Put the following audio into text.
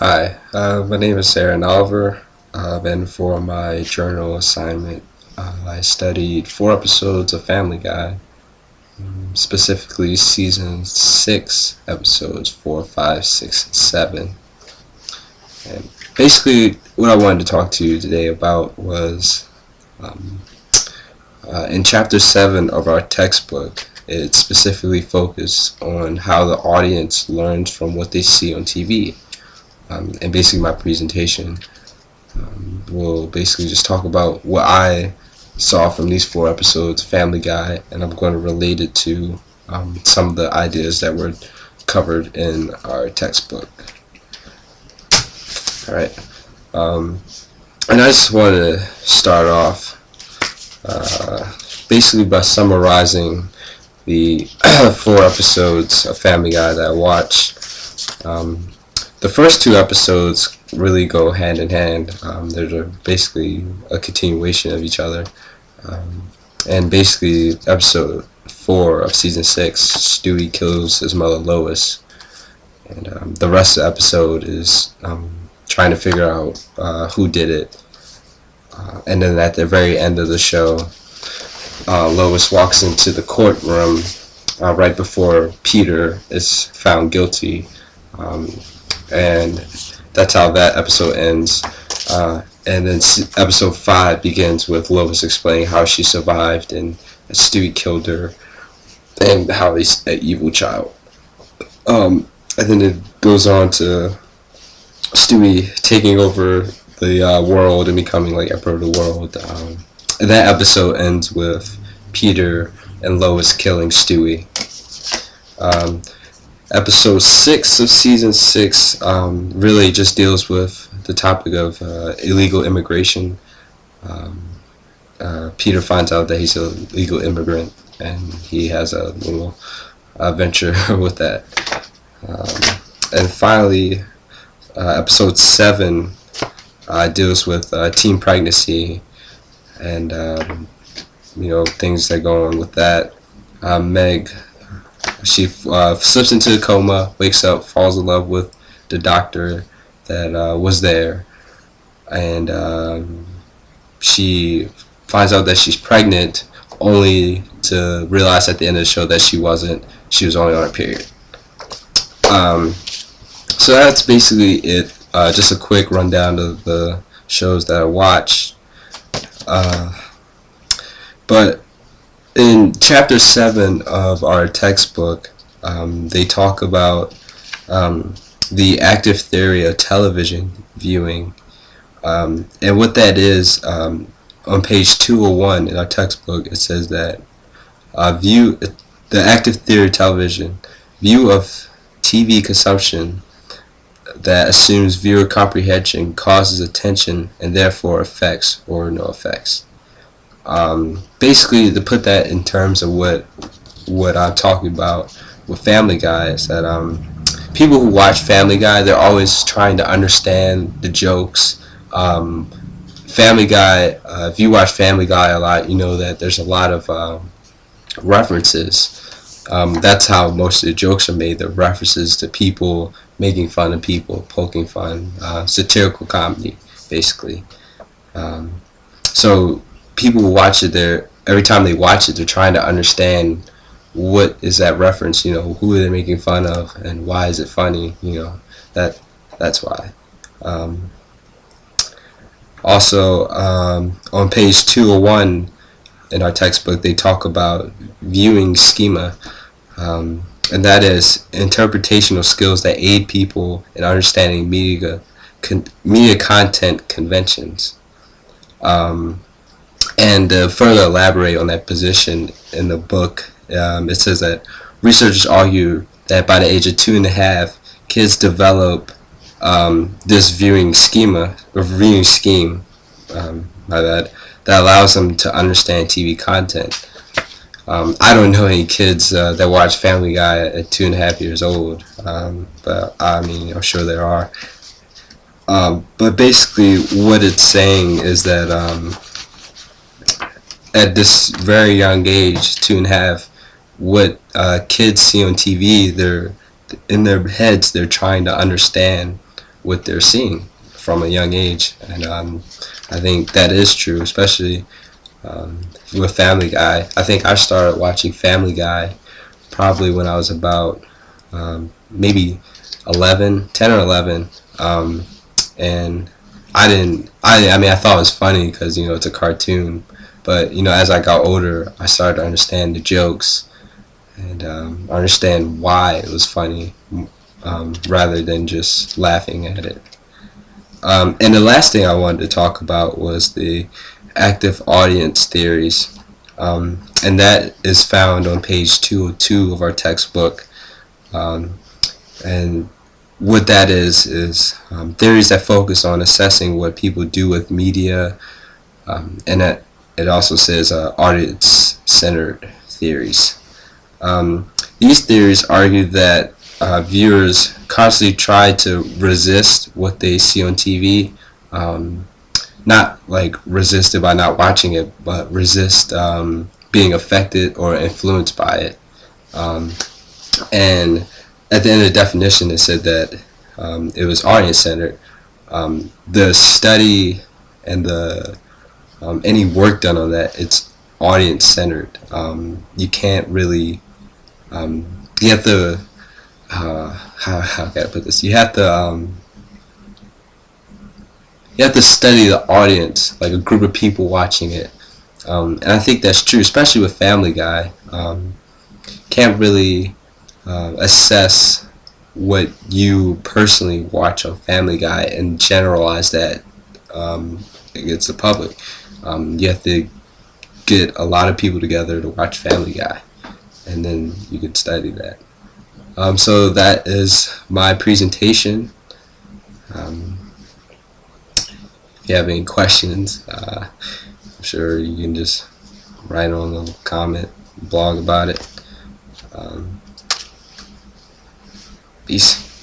Hi, my name is Sarah Oliver, and for my journal assignment, I studied 4 episodes of Family Guy, specifically season 6, episodes 4, 5, 6, and 7. And basically, what I wanted to talk to you today about was um, in chapter 7 of our textbook. It specifically focused on how the audience learns from what they see on TV. And basically my presentation will basically just talk about what I saw from these 4 episodes of Family Guy, and I'm going to relate it to some of the ideas that were covered in our textbook. Alright, and I just want to start off basically by summarizing the 4 episodes of Family Guy that I watched. The first 2 episodes really go hand in hand. They're basically a continuation of each other. And basically, episode 4 of season 6, Stewie kills his mother Lois. And the rest of the episode is trying to figure out who did it. And then at the very end of the show, Lois walks into the courtroom right before Peter is found guilty. And that's how that episode ends. And then episode 5 begins with Lois explaining how she survived and Stewie killed her and how he's an evil child. And then it goes on to Stewie taking over the world and becoming like emperor of the world. And that episode ends with Peter and Lois killing Stewie. Episode 6 of season 6 really just deals with the topic of illegal immigration. Peter finds out that he's a legal immigrant, and he has a little venture with that. And finally, episode 7 deals with teen pregnancy and things that go on with that. Meg, she slips into a coma, wakes up, falls in love with the doctor that was there, and she finds out that she's pregnant, only to realize at the end of the show that she wasn't. She was only on her period. So that's basically it. Just a quick rundown of the shows that I watched. But in chapter 7 of our textbook, they talk about the active theory of television viewing. And what that is, on page 201 in our textbook, it says that the active theory of television, view of TV consumption that assumes viewer comprehension causes attention and therefore effects or no effects. Basically, to put that in terms of what I'm talking about with Family Guy, is that people who watch Family Guy, they're always trying to understand the jokes. Family Guy, if you watch Family Guy a lot, you know that there's a lot of references. That's how most of the jokes are made. They're references to people making fun of people, poking fun, satirical comedy, basically. So people who watch it, every time they watch it, they're trying to understand what is that reference, who are they making fun of, and why is it funny, that's why. Also, on page 201 in our textbook, they talk about viewing schema, and that is interpretational skills that aid people in understanding media content conventions. And to further elaborate on that position in the book, it says that researchers argue that by the age of 2.5, kids develop this viewing scheme, that allows them to understand TV content. I don't know any kids that watch Family Guy at 2.5 years old, but I'm sure there are. But basically, what it's saying is that at this very young age, 2.5, what kids see on TV, they're in their heads, they're trying to understand what they're seeing from a young age, and I think that is true, especially with Family Guy. I think I started watching Family Guy probably when I was about maybe 11, 10 or 11, and I mean, I thought it was funny because, it's a cartoon, but, as I got older, I started to understand the jokes and understand why it was funny, rather than just laughing at it. And the last thing I wanted to talk about was the active audience theories, and that is found on page 202 of our textbook. And what that is theories that focus on assessing what people do with media, and that it also says audience-centered theories. These theories argue that viewers constantly try to resist what they see on TV, not like resist it by not watching it, but resist being affected or influenced by it. And at the end of the definition, it said that it was audience-centered. The study and the any work done on that, it's audience-centered. You can't really, you have to, how can I put this? You have to study the audience, like a group of people watching it. And I think that's true, especially with Family Guy. Can't really assess what you personally watch on Family Guy and generalize that against the public. You have to get a lot of people together to watch Family Guy, and then you can study that. So that is my presentation. If you have any questions, I'm sure you can just write on the comment, blog about it. Peace.